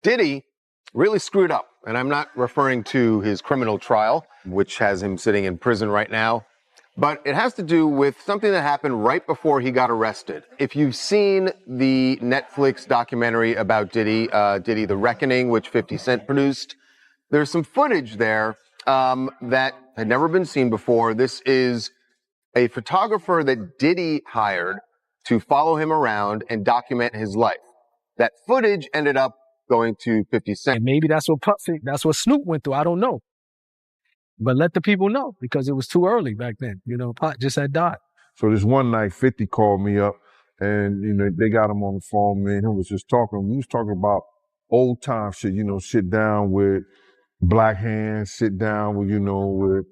Diddy really screwed up, and I'm not referring to his criminal trial, which has him sitting in prison right now, but it has to do with something that happened right before he got arrested. If you've seen the Netflix documentary about Diddy, Diddy The Reckoning, which 50 Cent produced, there's some footage there that had never been seen before. This is a photographer that Diddy hired to follow him around and document his life. That footage ended up going to 50 Cent. And maybe that's what Snoop went through. I don't know. But let the people know, because it was too early back then. You know, Pac just had died. So this one night, 50 called me up, and, you know, they got him on the phone, man. He was just talking. We was talking about old time shit, you know, sit down with Black Hands, sit down with, you know,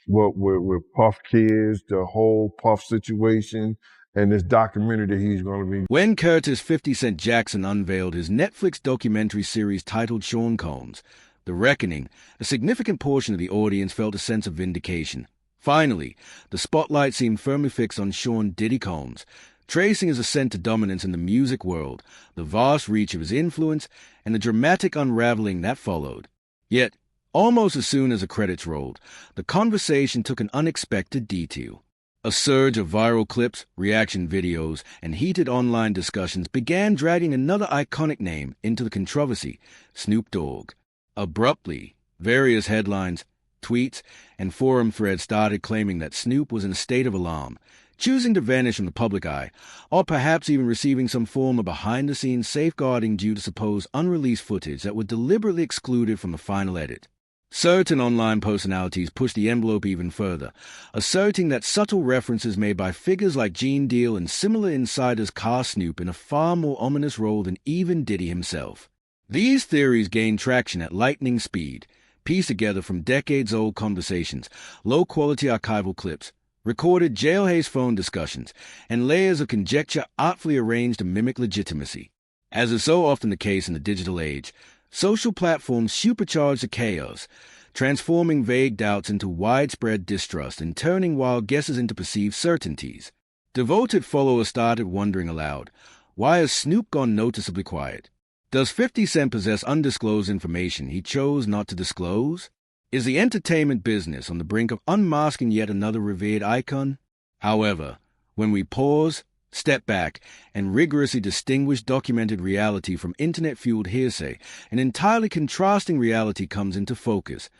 with Puff Kids, the whole Puff situation, and this documentary that he's going to be. When Curtis 50 Cent Jackson unveiled his Netflix documentary series titled Sean Combs, The Reckoning, a significant portion of the audience felt a sense of vindication. Finally, the spotlight seemed firmly fixed on Sean Diddy Combs, tracing his ascent to dominance in the music world, the vast reach of his influence, and the dramatic unraveling that followed. Yet, almost as soon as the credits rolled, the conversation took an unexpected detour. A surge of viral clips, reaction videos, and heated online discussions began dragging another iconic name into the controversy, Snoop Dogg. Abruptly, various headlines, tweets, and forum threads started claiming that Snoop was in a state of alarm, choosing to vanish from the public eye, or perhaps even receiving some form of behind-the-scenes safeguarding due to supposed unreleased footage that were deliberately excluded from the final edit. Certain online personalities pushed the envelope even further, asserting that subtle references made by figures like Gene Deal and similar insiders cast Snoop in a far more ominous role than even Diddy himself. These theories gained traction at lightning speed, pieced together from decades-old conversations, low-quality archival clips, recorded jailhouse phone discussions, and layers of conjecture artfully arranged to mimic legitimacy. As is so often the case in the digital age, social platforms supercharge the chaos, transforming vague doubts into widespread distrust and turning wild guesses into perceived certainties. Devoted followers started wondering aloud, why has Snoop gone noticeably quiet? Does 50 Cent possess undisclosed information he chose not to disclose? Is the entertainment business on the brink of unmasking yet another revered icon? However, when we pause, step back, and rigorously distinguish documented reality from internet-fueled hearsay, an entirely contrasting reality comes into focus,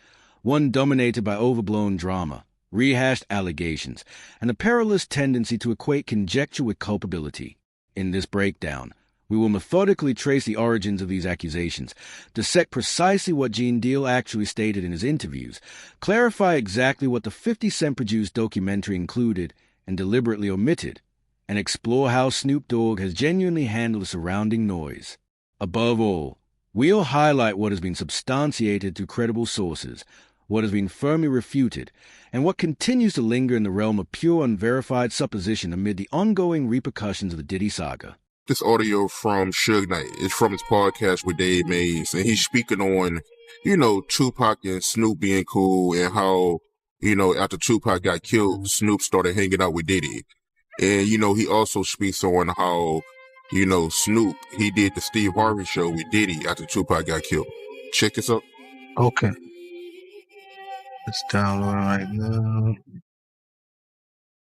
one dominated by overblown drama, rehashed allegations, and a perilous tendency to equate conjecture with culpability. In this breakdown, we will methodically trace the origins of these accusations, dissect precisely what Gene Deal actually stated in his interviews, clarify exactly what the 50 Cent-produced documentary included and deliberately omitted, and explore how Snoop Dogg has genuinely handled the surrounding noise. Above all, we'll highlight what has been substantiated through credible sources, what has been firmly refuted, and what continues to linger in the realm of pure unverified supposition amid the ongoing repercussions of the Diddy saga. This audio from Suge Knight is from his podcast with Dave Mays, and he's speaking on, you know, Tupac and Snoop being cool and how, you know, after Tupac got killed, Snoop started hanging out with Diddy. And, you know, he also speaks on how, you know, Snoop, he did the Steve Harvey show with Diddy after Tupac got killed. Check this out. Okay. Let's download right now.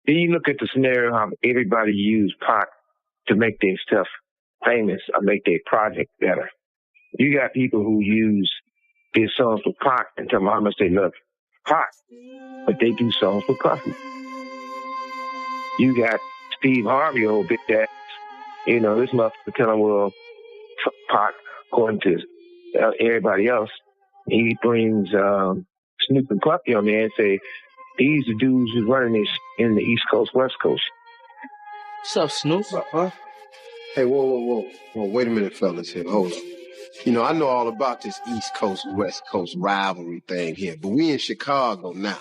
Then you look at the scenario how everybody used Pac to make their stuff famous or make their project better. You got people who use their songs for Pac and tell them how much they love Pac, but they do songs for Puffy. You got Steve Harvey, old big ass, you know, this motherfucker telling, well, Pac, according to everybody else, he brings Snoop and Puffy on there and say, these are dudes who's running this in the East Coast, West Coast. What's up, Snoop? Huh? Hey, whoa. Wait a minute, fellas here. Hold on. You know, I know all about this East Coast, West Coast rivalry thing here, but we in Chicago now.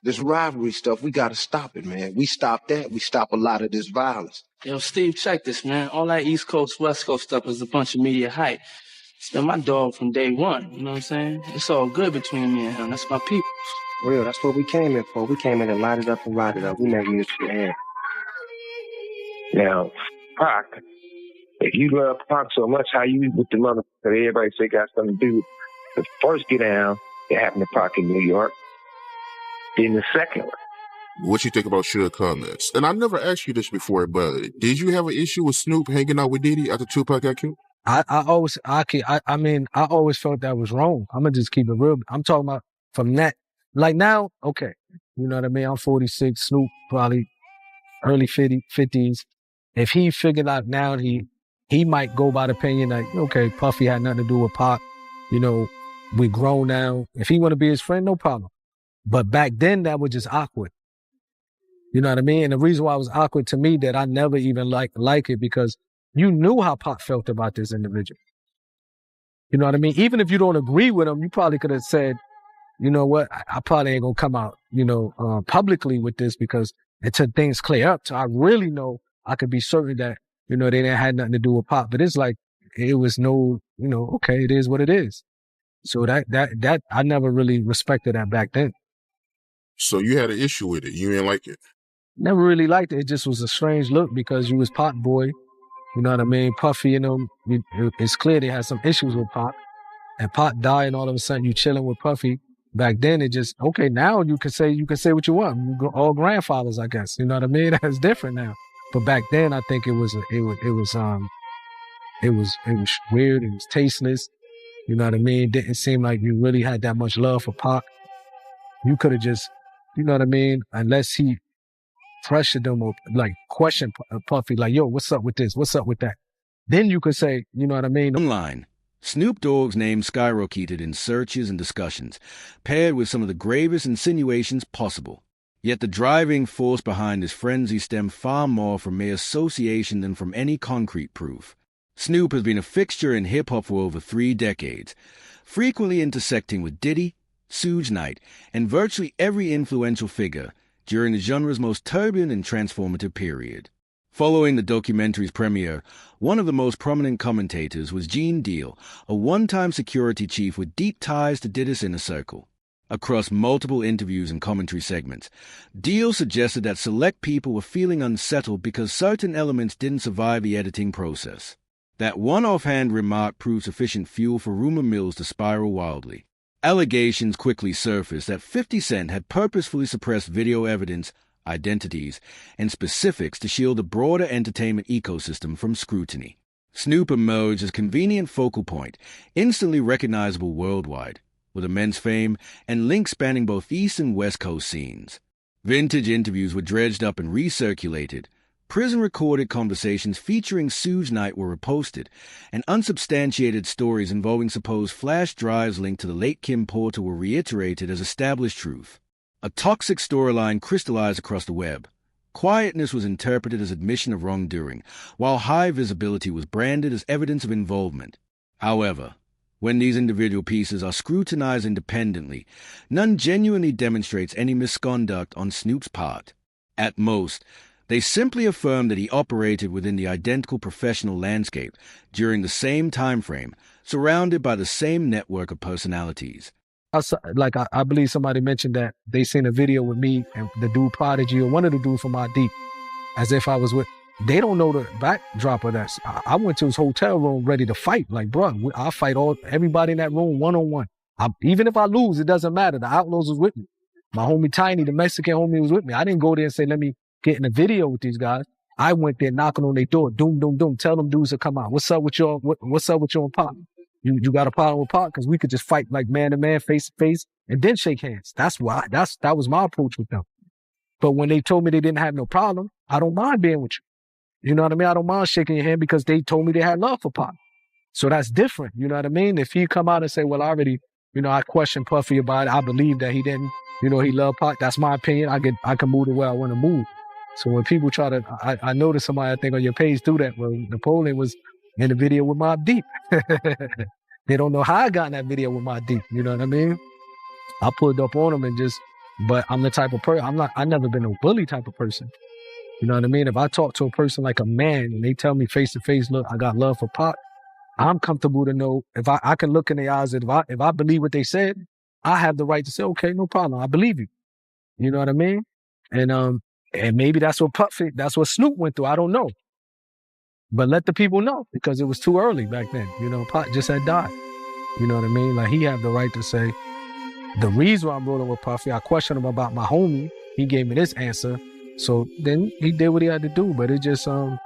This rivalry stuff, we gotta stop it, man. We stop that, we stop a lot of this violence. Yo, Steve, check this, man. All that East Coast, West Coast stuff is a bunch of media hype. It's been my dog from day one, you know what I'm saying? It's all good between me and him. That's my people. Real, that's what we came in for. We came in to light it up and ride it up. We make music for the air. Now, Pac If you love Pac so much, how you with the mother that everybody say got something to do with the first get down that happened to Pac in New York, then the second one. What you think about Suge comments? And I never asked you this before, but did you have an issue with Snoop hanging out with Diddy after Tupac got killed? I mean, I always felt that was wrong. I'm gonna just keep it real. I'm talking about from that, like now, okay. You know what I mean? I'm 46, Snoop probably early 50s. If he figured out now, he might go by the opinion like, okay, Puffy had nothing to do with Pac. You know, we grown now. If he want to be his friend, no problem. But back then, that was just awkward. You know what I mean? And the reason why it was awkward to me that I never even like it because you knew how Pac felt about this individual. You know what I mean? Even if you don't agree with him, you probably could have said, you know what, I probably ain't gonna come out, publicly with this because until things clear up, so I really know I could be certain that, they didn't have nothing to do with Pac. But it's like, it was no, okay, it is what it is. So that I never really respected that back then. So you had an issue with it. You didn't like it. Never really liked it. It just was a strange look because you was Pac boy. You know what I mean? Puffy, it's clear they had some issues with Pac. And Pac died and all of a sudden you chilling with Puffy. Back then it just, okay, now you can say what you want. You go, all grandfathers, I guess. You know what I mean? That's different now. But back then I think it was weird, it was tasteless. You know what I mean? It didn't seem like you really had that much love for Pac. You could have just, you know what I mean? Unless he pressured them or like questioned Puffy, like, yo, what's up with this? What's up with that? Then you could say, you know what I mean? Online, Snoop Dogg's name skyrocketed in searches and discussions, paired with some of the gravest insinuations possible. Yet the driving force behind his frenzy stemmed far more from mere association than from any concrete proof. Snoop has been a fixture in hip-hop for over 3 decades, frequently intersecting with Diddy, Suge Knight, and virtually every influential figure during the genre's most turbulent and transformative period. Following the documentary's premiere, one of the most prominent commentators was Gene Deal, a one-time security chief with deep ties to Diddy's inner circle. Across multiple interviews and commentary segments, Deal suggested that select people were feeling unsettled because certain elements didn't survive the editing process. That one offhand remark proved sufficient fuel for rumor mills to spiral wildly. Allegations quickly surfaced that 50 Cent had purposefully suppressed video evidence, identities, and specifics to shield the broader entertainment ecosystem from scrutiny. Snoop emerged as a convenient focal point, instantly recognizable worldwide, with immense fame and links spanning both East and West Coast scenes. Vintage interviews were dredged up and recirculated. Prison-recorded conversations featuring Suge Knight were reposted, and unsubstantiated stories involving supposed flash drives linked to the late Kim Porter were reiterated as established truth. A toxic storyline crystallized across the web. Quietness was interpreted as admission of wrongdoing, while high visibility was branded as evidence of involvement. However, when these individual pieces are scrutinized independently, none genuinely demonstrates any misconduct on Snoop's part. At most, they simply affirm that he operated within the identical professional landscape during the same time frame, surrounded by the same network of personalities. I believe somebody mentioned that they seen a video with me and the dude Prodigy or one of the dudes from our Deep, as if I was with. They don't know the backdrop of that. I went to his hotel room ready to fight. Like, bro, I'll fight everybody in that room one-on-one. Even if I lose, it doesn't matter. The Outlaws was with me. My homie Tiny, the Mexican homie, was with me. I didn't go there and say, let me get in a video with these guys. I went there knocking on their door, doom, doom, doom. Tell them dudes to come out. What's up with y'all? What's up with you and Pop? You got a problem with Pop? Because we could just fight like man to man, face to face, and then shake hands. That was my approach with them. But when they told me they didn't have no problem, I don't mind being with you. You know what I mean? I don't mind shaking your hand because they told me they had love for Pop. So that's different. You know what I mean? If he come out and say, well, I already, I questioned Puffy about it. I believe that he didn't, he loved Pop. That's my opinion. I can move the way I want to move. So when people try to, I noticed somebody, I think on your page do that. Well, Napoleon was in the video with Mobb Deep. They don't know how I got in that video with Mobb Deep. You know what I mean? I pulled up on him but I'm the type of person, I never been a bully type of person. You know what I mean? If I talk to a person like a man and they tell me face to face, look, I got love for Pop, I'm comfortable to know if I can look in their eyes, if I believe what they said, I have the right to say, okay, no problem. I believe you. You know what I mean? And maybe that's what Snoop went through. I don't know. But let the people know, because it was too early back then. You know, Pac just had died. You know what I mean? Like, he had the right to say, the reason why I'm rolling with Puffy, I questioned him about my homie. He gave me this answer. So then he did what he had to do. But it just, you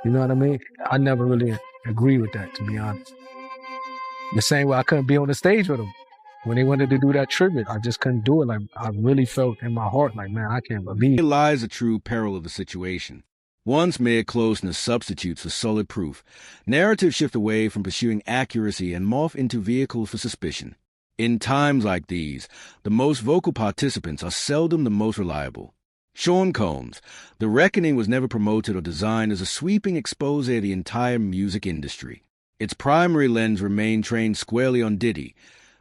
know what I mean? I never really agree with that, to be honest. The same way I couldn't be on the stage with him. When they wanted to do that tribute, I just couldn't do it. Like, I really felt in my heart, like, man, I can't believe Here lies the true peril of the situation. Once mere closeness substitutes for solid proof, narratives shift away from pursuing accuracy and morph into vehicles for suspicion. In times like these, the most vocal participants are seldom the most reliable. Sean Combs, The Reckoning was never promoted or designed as a sweeping expose of the entire music industry. Its primary lens remained trained squarely on Diddy,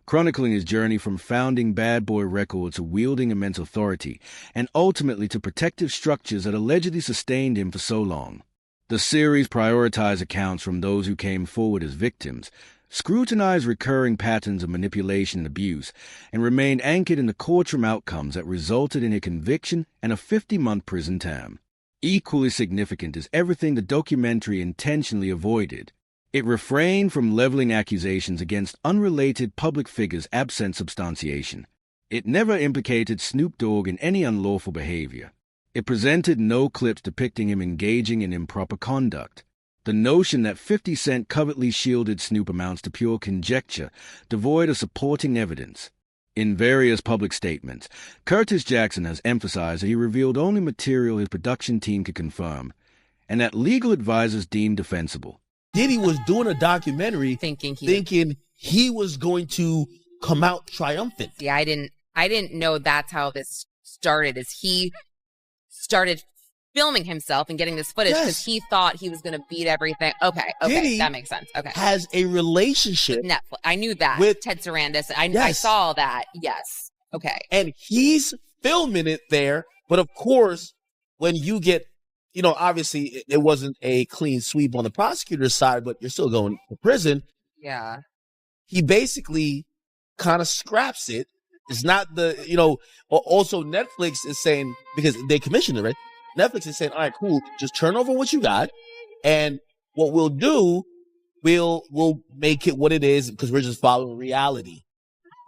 chronicling his journey from founding Bad Boy Records to wielding immense authority, and ultimately to protective structures that allegedly sustained him for so long. The series prioritized accounts from those who came forward as victims, scrutinized recurring patterns of manipulation and abuse, and remained anchored in the courtroom outcomes that resulted in a conviction and a 50-month prison term. Equally significant is everything the documentary intentionally avoided. It refrained from leveling accusations against unrelated public figures absent substantiation. It never implicated Snoop Dogg in any unlawful behavior. It presented no clips depicting him engaging in improper conduct. The notion that 50 Cent covertly shielded Snoop amounts to pure conjecture, devoid of supporting evidence. In various public statements, Curtis Jackson has emphasized that he revealed only material his production team could confirm, and that legal advisors deemed defensible. Diddy was doing a documentary thinking he was going to come out triumphant. Yeah, I didn't know that's how this started, is he started filming himself and getting this footage because he thought he was going to beat everything. Okay, Diddy that makes sense. Okay. Has a relationship with Netflix. I knew that. With Ted Sarandis. I saw that. Yes. Okay. And he's filming it there. But of course, when you get, you know, obviously it wasn't a clean sweep on the prosecutor's side, but you're still going to prison. Yeah. He basically kind of scraps it. It's not the, you know, also Netflix is saying, because they commissioned it, right? Netflix is saying, all right, cool, just turn over what you got. And what we'll do, we'll make it what it is because we're just following reality.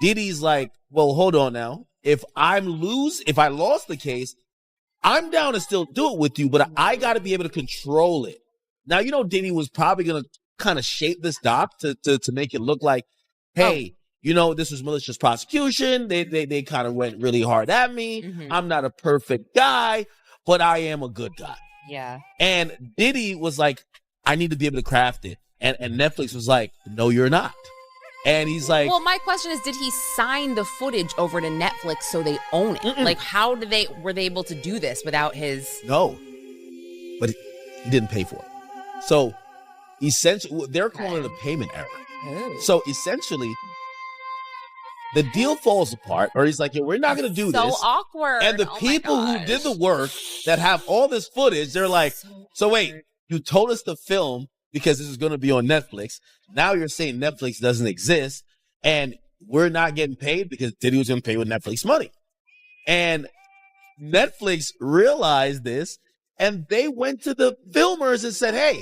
Diddy's like, well, hold on now. If I lost the case, I'm down to still do it with you, but I got to be able to control it. Now, you know, Diddy was probably going to kind of shape this doc to make it look like, hey, you know, this was malicious prosecution. They kind of went really hard at me. Mm-hmm. I'm not a perfect guy, but I am a good guy. Yeah. And Diddy was like, I need to be able to craft it. And Netflix was like, no, you're not. And he's like, well, my question is, did he sign the footage over to Netflix so they own it? Mm-mm. Like, how were they able to do this without his? No, but he didn't pay for it. So essentially, they're calling it a payment error. Oh. So essentially, the deal falls apart, or he's like, yeah, we're not going to do this. So awkward. And the people who did the work that have all this footage, they're like, so wait, you told us to film because this is going to be on Netflix. Now you're saying Netflix doesn't exist and we're not getting paid because Diddy was going to pay with Netflix money. And Netflix realized this and they went to the filmers and said, hey,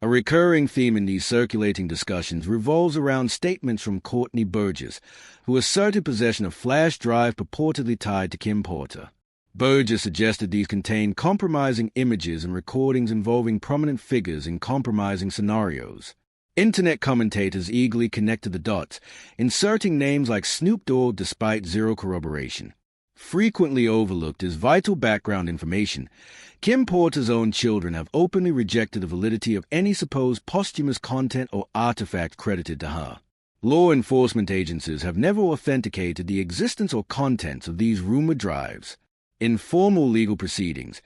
a recurring theme in these circulating discussions revolves around statements from Courtney Burgess, who asserted possession of flash drive purportedly tied to Kim Porter. Burgess suggested these contained compromising images and recordings involving prominent figures in compromising scenarios. Internet commentators eagerly connected the dots, inserting names like Snoop Dogg despite zero corroboration. Frequently overlooked as vital background information, Kim Porter's own children have openly rejected the validity of any supposed posthumous content or artifact credited to her. Law enforcement agencies have never authenticated the existence or contents of these rumored drives. In formal legal proceedings,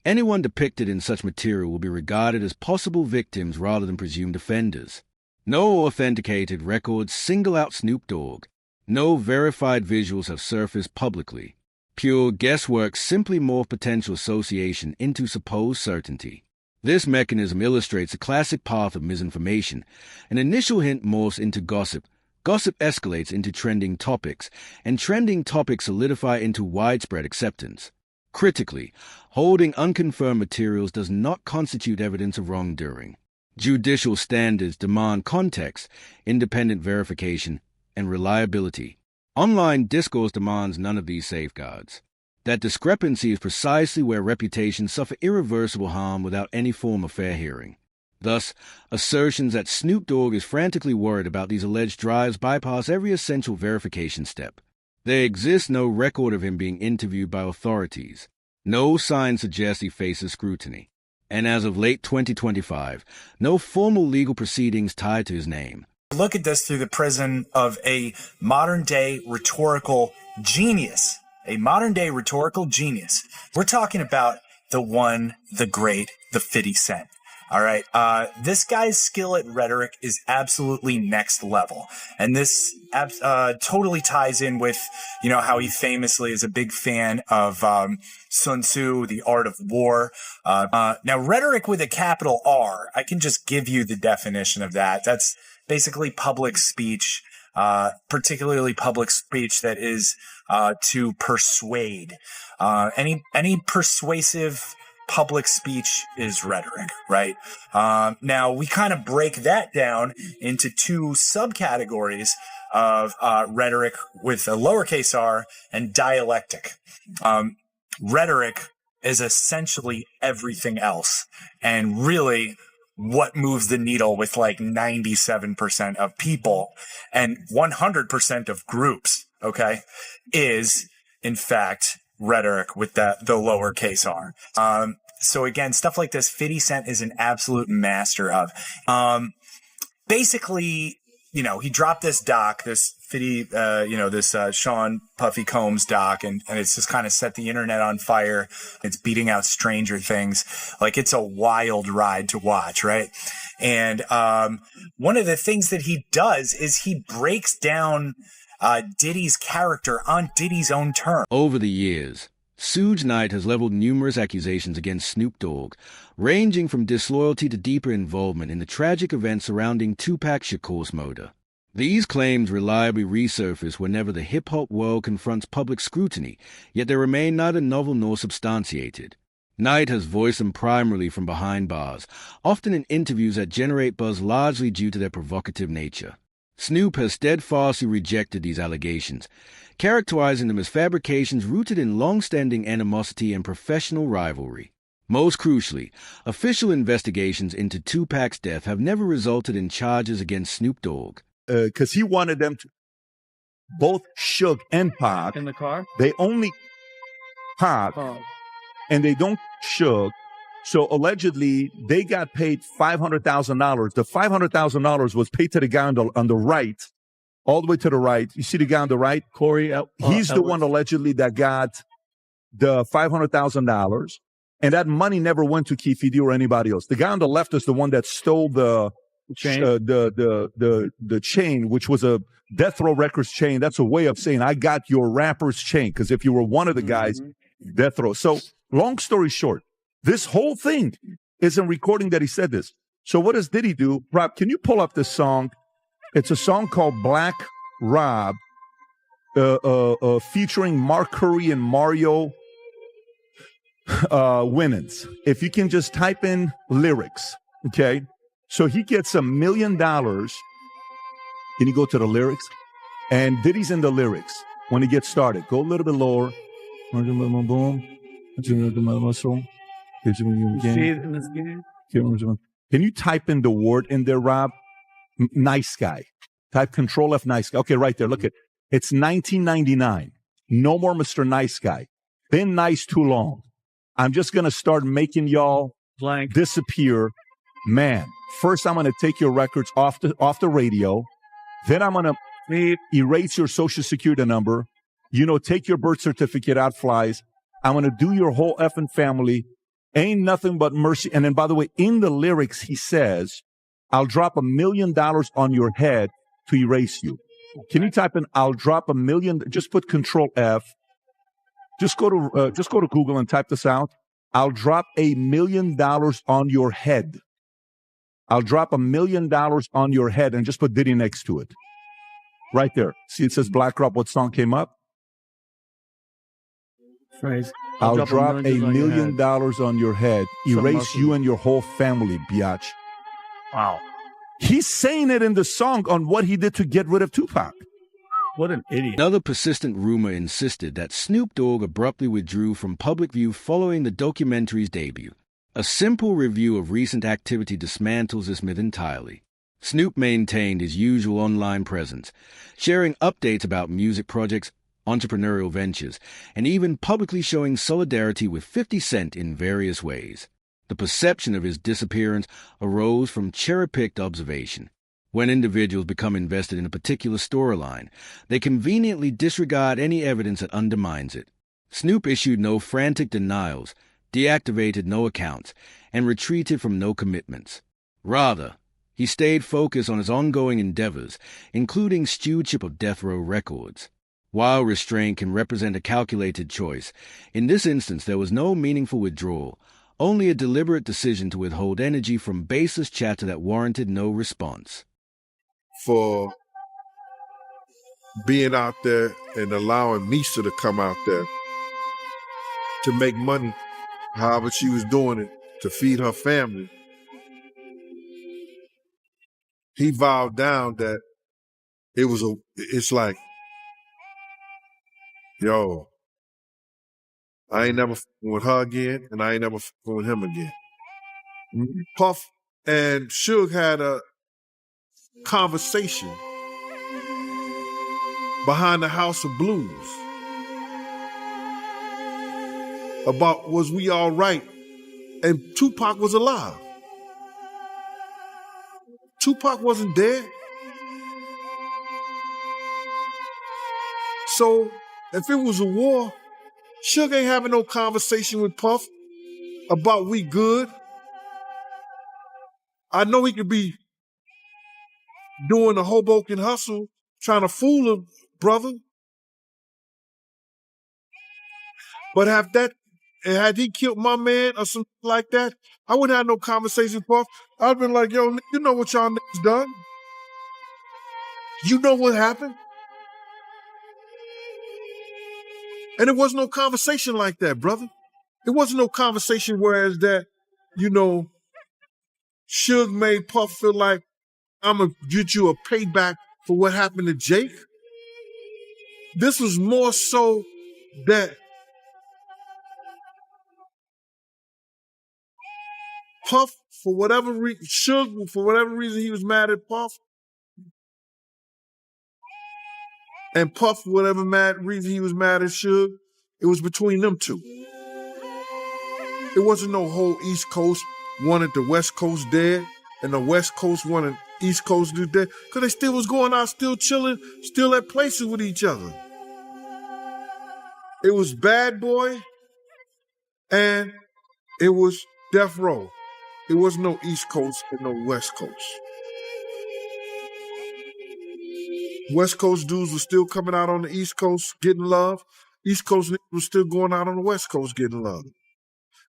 anyone depicted in such material will be regarded as possible victims rather than presumed offenders. No authenticated records single out Snoop Dogg. No verified visuals have surfaced publicly. Pure guesswork simply morph potential association into supposed certainty. This mechanism illustrates a classic path of misinformation. An initial hint morphs into gossip. Gossip escalates into trending topics, and trending topics solidify into widespread acceptance. Critically, holding unconfirmed materials does not constitute evidence of wrongdoing. Judicial standards demand context, independent verification, and reliability. Online discourse demands none of these safeguards. That discrepancy is precisely where reputations suffer irreversible harm without any form of fair hearing. Thus, assertions that Snoop Dogg is frantically worried about these alleged drives bypass every essential verification step. There exists no record of him being interviewed by authorities. No sign suggests he faces scrutiny. And as of late 2025, no formal legal proceedings tied to his name. Look at this through the prism of a modern-day rhetorical genius. A modern-day rhetorical genius. We're talking about the one, the great, the 50 Cent. All right. This guy's skill at rhetoric is absolutely next level. And this totally ties in with, how he famously is a big fan of Sun Tzu, The Art of War. Now, rhetoric with a capital R, I can just give you the definition of that. That's basically public speech, particularly public speech that is to persuade. Any persuasive public speech is rhetoric, right? Now, we kind of break that down into two subcategories of rhetoric with a lowercase r and dialectic. Rhetoric is essentially everything else, and really what moves the needle with like 97% of people and 100% of groups, okay, is in fact rhetoric with the lowercase r. So again, stuff like this, 50 Cent is an absolute master of. Basically, he dropped this doc, this 50, this Sean Puffy Combs doc, and it's just kind of set the internet on fire. It's beating out Stranger Things. Like, it's a wild ride to watch, right? And one of the things that he does is he breaks down Diddy's character on Diddy's own terms. Over the years, Suge Knight has leveled numerous accusations against Snoop Dogg, ranging from disloyalty to deeper involvement in the tragic events surrounding Tupac Shakur's murder. These claims reliably resurface whenever the hip-hop world confronts public scrutiny, yet they remain neither novel nor substantiated. Knight has voiced them primarily from behind bars, often in interviews that generate buzz largely due to their provocative nature. Snoop has steadfastly rejected these allegations, characterizing them as fabrications rooted in long-standing animosity and professional rivalry. Most crucially, official investigations into Tupac's death have never resulted in charges against Snoop Dogg. Because he wanted them to, both Suge and Pac. In the car? They only Pac, and they don't Suge. So allegedly, they got paid $500,000. The $500,000 was paid to the guy on the right, all the way to the right. You see the guy on the right? Corey? He's the one allegedly that got the $500,000. And that money never went to Keefe or anybody else. The guy on the left is the one that stole the chain, the chain, which was a Death Row Records chain. That's a way of saying I got your rapper's chain. Because if you were one of the guys, Death Row. So long story short, this whole thing is a recording that he said this. So what does Diddy do? Rob, can you pull up this song? It's a song called Black Rob, featuring Mark Curry and Mario Winans. If you can just type in lyrics, okay? So he gets $1 million. Can you go to the lyrics? And Diddy's in the lyrics when he gets started. Go a little bit lower. Boom. Can you type in the word in there, Rob? Nice guy. Type Control F, nice guy. Okay, right there. Look at it's 1999. No more Mr. Nice Guy. Been nice too long. I'm just gonna start making y'all disappear. Man, first I'm gonna take your records off the radio. Then I'm gonna erase your social security number. Take your birth certificate out flies. I'm going to do your whole effing family. Ain't nothing but mercy. And then, by the way, in the lyrics, he says, I'll drop $1 million on your head to erase you. Can you type in, I'll drop $1 million? Just put Control F. Just go to Google and type this out. I'll drop $1 million on your head. I'll drop $1 million on your head and just put Diddy next to it. Right there. See, it says Black Rob. What song came up? Phrase. I'll drop $1 on your million on your head, erase muscle. you and your whole family, biatch. Wow. He's saying it in the song on what he did to get rid of Tupac. What an idiot. Another persistent rumor insisted that Snoop Dogg abruptly withdrew from public view following the documentary's debut. A simple review of recent activity dismantles this myth entirely. Snoop maintained his usual online presence, sharing updates about music projects, entrepreneurial ventures, and even publicly showing solidarity with 50 Cent in various ways. The perception of his disappearance arose from cherry-picked observation. When individuals become invested in a particular storyline, they conveniently disregard any evidence that undermines it. Snoop issued no frantic denials, deactivated no accounts, and retreated from no commitments. Rather, he stayed focused on his ongoing endeavors, including stewardship of Death Row Records. While restraint can represent a calculated choice, in this instance there was no meaningful withdrawal, only a deliberate decision to withhold energy from baseless chatter that warranted no response. For being out there and allowing Misa to come out there to make money, however she was doing it, to feed her family. He vowed down that it's like, yo, I ain't never f***ing with her again, and I ain't never f***ing with him again. Puff and Suge had a conversation behind the House of Blues about was we all right, and Tupac was alive. Tupac wasn't dead. So if it was a war, Suge ain't having no conversation with Puff about we good. I know he could be doing the Hoboken hustle, trying to fool a brother. But had he killed my man or something like that, I wouldn't have no conversation with Puff. I'd been like, yo, you know what y'all niggas done? You know what happened? And it wasn't no conversation like that, brother. It wasn't no conversation whereas that, Suge made Puff feel like I'm going to get you a payback for what happened to Jake. This was more so that Puff, for whatever reason, Suge, for whatever reason he was mad at Puff, and Puff, for whatever reason he was mad at Suge, it was between them two. It wasn't no whole East Coast wanted the West Coast dead, and the West Coast wanted East Coast dead, because they still was going out, still chilling, still at places with each other. It was Bad Boy, and it was Death Row. It was no East Coast and no West Coast. West Coast dudes were still coming out on the East Coast getting love. East Coast niggas was still going out on the West Coast getting love.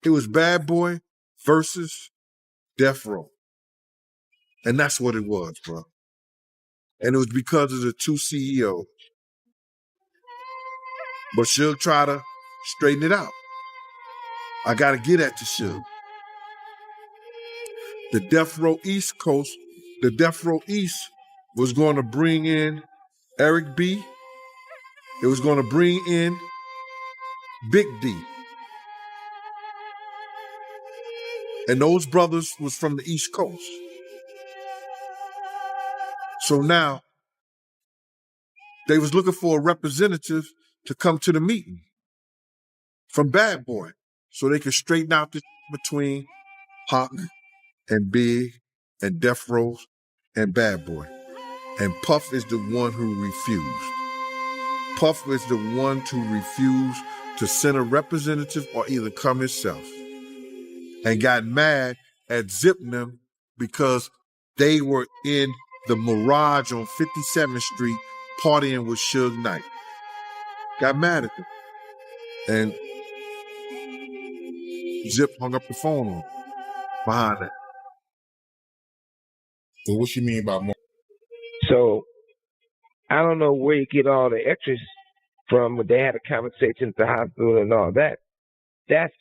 It was Bad Boy versus Death Row. And that's what it was, bro. And it was because of the two CEOs. But Suge tried to straighten it out. I got to get at the Suge. The Death Row East Coast, the Death Row East was going to bring in Eric B. It was going to bring in Big D. And those brothers was from the East Coast. So now, they was looking for a representative to come to the meeting from Bad Boy so they could straighten out the between Pac and Big and Death Row and Bad Boy. And Puff is the one who refused. Puff is the one to refuse to send a representative or either come himself. And got mad at Zip and them because they were in the Mirage on 57th Street partying with Suge Knight. Got mad at them. And Zip hung up the phone on him behind that. So what you mean by more? So I don't know where you get all the extras from, but they had a conversation at the hospital and all that. That's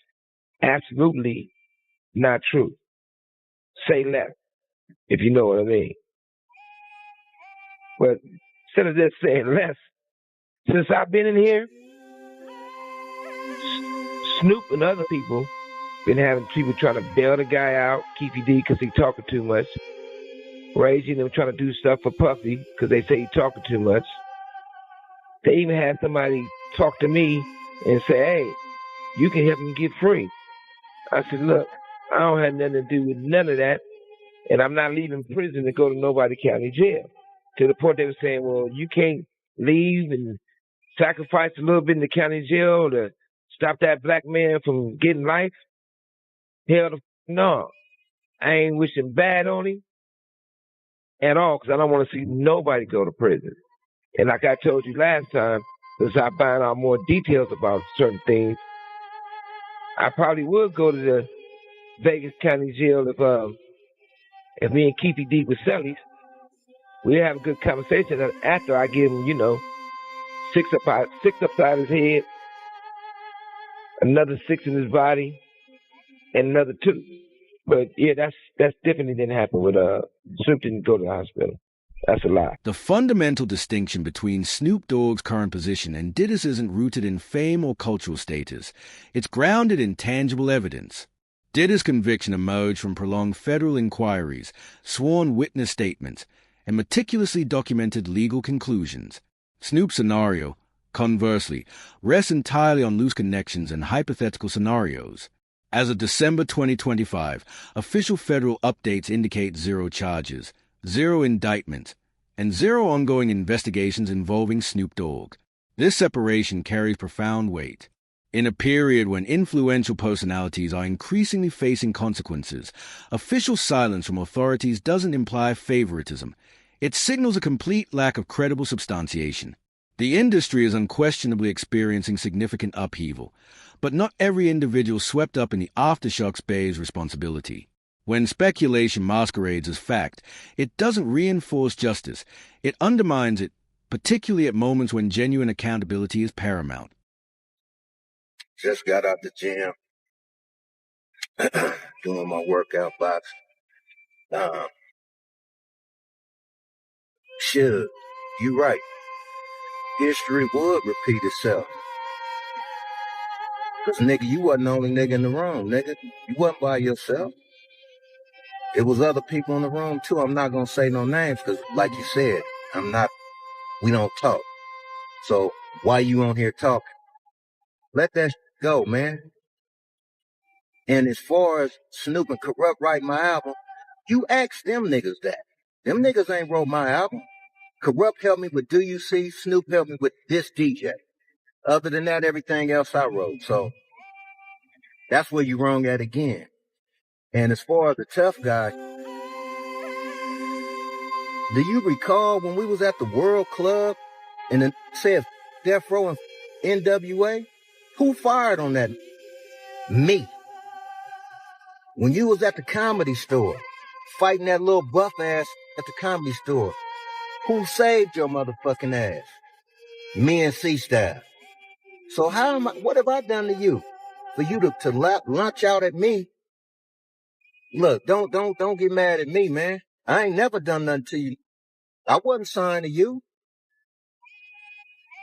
absolutely not true. Say less, if you know what I mean. But instead of just saying less, since I've been in here, Snoop and other people been having people trying to bail the guy out, Keefy D, because he talking too much. Raising them trying to do stuff for Puffy because they say he talking too much. They even had somebody talk to me and say, hey, you can help him get free. I said, look, I don't have nothing to do with none of that, and I'm not leaving prison to go to nobody county jail. To the point they were saying, well, you can't leave and sacrifice a little bit in the county jail to stop that black man from getting life. Hell no. I ain't wishing bad on him at all because I don't want to see nobody go to prison. And like I told you last time, as I find out more details about certain things, I probably would go to the Vegas County Jail if me and Keefy D with Sellies. We have a good conversation after I give him, six upside his head, another 6 in his body, and another 2. But yeah, that's different than happened with Snoop didn't go to the hospital. That's a lie. The fundamental distinction between Snoop Dogg's current position and Diddy's isn't rooted in fame or cultural status. It's grounded in tangible evidence. Diddy's conviction emerged from prolonged federal inquiries, sworn witness statements, and meticulously documented legal conclusions. Snoop's scenario, conversely, rests entirely on loose connections and hypothetical scenarios. As of December 2025, official federal updates indicate 0 charges, 0 indictments, and 0 ongoing investigations involving Snoop Dogg. This separation carries profound weight. In a period when influential personalities are increasingly facing consequences, official silence from authorities doesn't imply favoritism. It signals a complete lack of credible substantiation. The industry is unquestionably experiencing significant upheaval, but not every individual swept up in the aftershocks bears responsibility. When speculation masquerades as fact, it doesn't reinforce justice. It undermines it, particularly at moments when genuine accountability is paramount. Just got out the gym, doing my workout box. Shug, you right. History would repeat itself. Cause nigga, you wasn't the only nigga in the room, nigga. You wasn't by yourself. It was other people in the room too. I'm not gonna say no names because like you said, we don't talk. So why you on here talking? Let that go, man. And as far as Snoop and Corrupt write my album, you ask them niggas that. Them niggas ain't wrote my album. Corrupt helped me with Do You See? Snoop helped me with This DJ. Other than that, everything else I wrote. So that's where you wrong at again. And as far as the tough guy, do you recall when we was at the World Club and it said Death Row and NWA? Who fired on that? Me. When you was at the Comedy Store, fighting that little buff ass at the Comedy Store, who saved your motherfucking ass? Me and C-Style. So what have I done to you? For you to launch out at me? Look, don't get mad at me, man. I ain't never done nothing to you. I wasn't signed to you.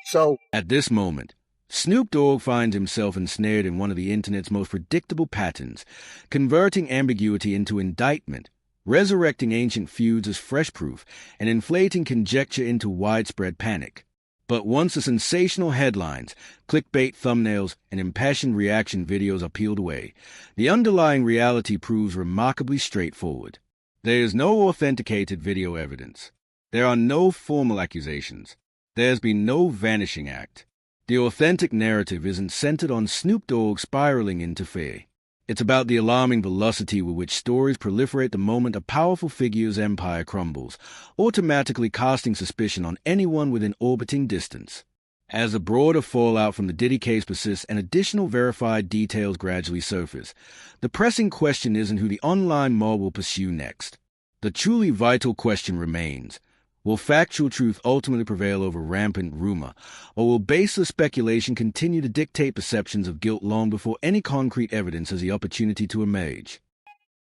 So at this moment, Snoop Dogg finds himself ensnared in one of the internet's most predictable patterns, converting ambiguity into indictment, resurrecting ancient feuds as fresh proof, and inflating conjecture into widespread panic. But once the sensational headlines, clickbait thumbnails, and impassioned reaction videos are peeled away, the underlying reality proves remarkably straightforward. There is no authenticated video evidence. There are no formal accusations. There's been no vanishing act. The authentic narrative isn't centered on Snoop Dogg spiraling into fear. It's about the alarming velocity with which stories proliferate the moment a powerful figure's empire crumbles, automatically casting suspicion on anyone within orbiting distance. As the broader fallout from the Diddy case persists and additional verified details gradually surface, the pressing question isn't who the online mob will pursue next. The truly vital question remains: Will factual truth ultimately prevail over rampant rumor, or will baseless speculation continue to dictate perceptions of guilt long before any concrete evidence has the opportunity to emerge?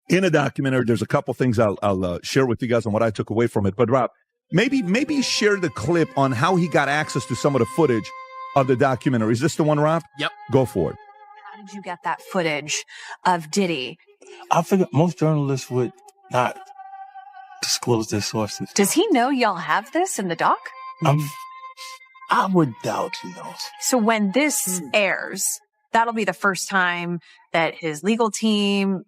In a documentary, there's a couple things I'll share with you guys on what I took away from it. But Rob, maybe share the clip on how he got access to some of the footage of the documentary. Is this the one, Rob? Yep. Go for it. How did you get that footage of Diddy? I figure most journalists would not disclose their sources. Does he know y'all have this in the doc? I would doubt he knows. So when this airs, that'll be the first time that his legal team,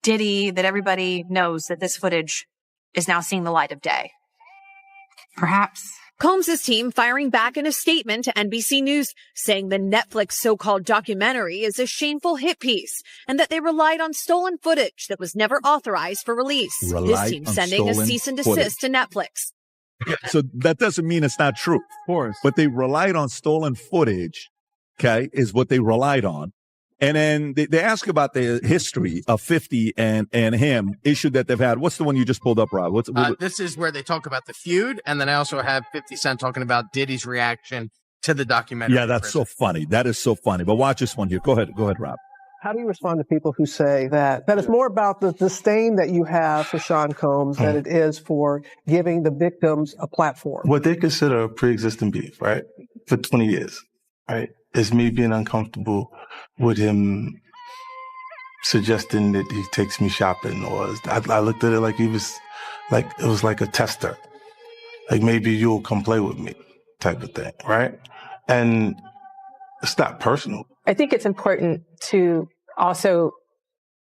Diddy, that everybody knows that this footage is now seeing the light of day. Perhaps. Combs' team firing back in a statement to NBC News, saying the Netflix so-called documentary is a shameful hit piece and that they relied on stolen footage that was never authorized for release. This team sending a cease and desist to Netflix. So that doesn't mean it's not true. Of course. But they relied on stolen footage, okay, is what they relied on. And then they ask about the history of 50 and him, issue that they've had. What's the one you just pulled up, Rob? This is where they talk about the feud, and then I also have 50 Cent talking about Diddy's reaction to the documentary. Yeah, that's so funny. That is so funny. But watch this one here. Go ahead, Rob. How do you respond to people who say that it's more about the disdain that you have for Sean Combs than it is for giving the victims a platform? What they consider a pre-existing beef, right? For 20 years, right? Is me being uncomfortable with him suggesting that he takes me shopping, or I looked at it like it was like a tester. Like maybe you'll come play with me type of thing, right? And it's not personal. I think it's important to also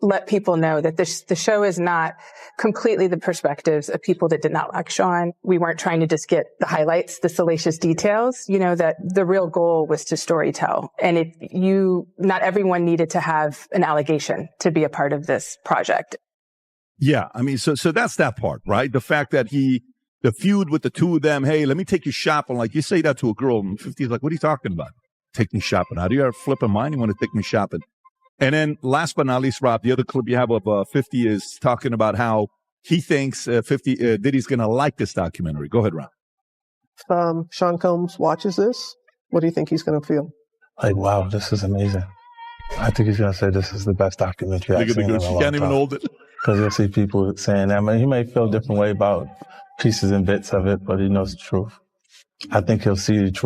let people know that the show is not completely the perspectives of people that did not like Sean. We weren't trying to just get the highlights, the salacious details, that the real goal was to storytell. And not everyone needed to have an allegation to be a part of this project. Yeah, I mean, so that's that part, right? The fact that the feud with the two of them, hey, let me take you shopping. Like you say that to a girl in 50s, like, what are you talking about? Take me shopping. How do you have a flipping mind? You want to take me shopping? And then last but not least, Rob, the other clip you have of 50 is talking about how he thinks Diddy's going to like this documentary. Go ahead, Rob. Sean Combs watches this. What do you think he's going to feel? Like, wow, this is amazing. I think he's going to say this is the best documentary I've seen in a long time. She can't even hold it. Because you'll see people saying that. I mean, he may feel a different way about pieces and bits of it, but he knows the truth. I think he'll see the truth.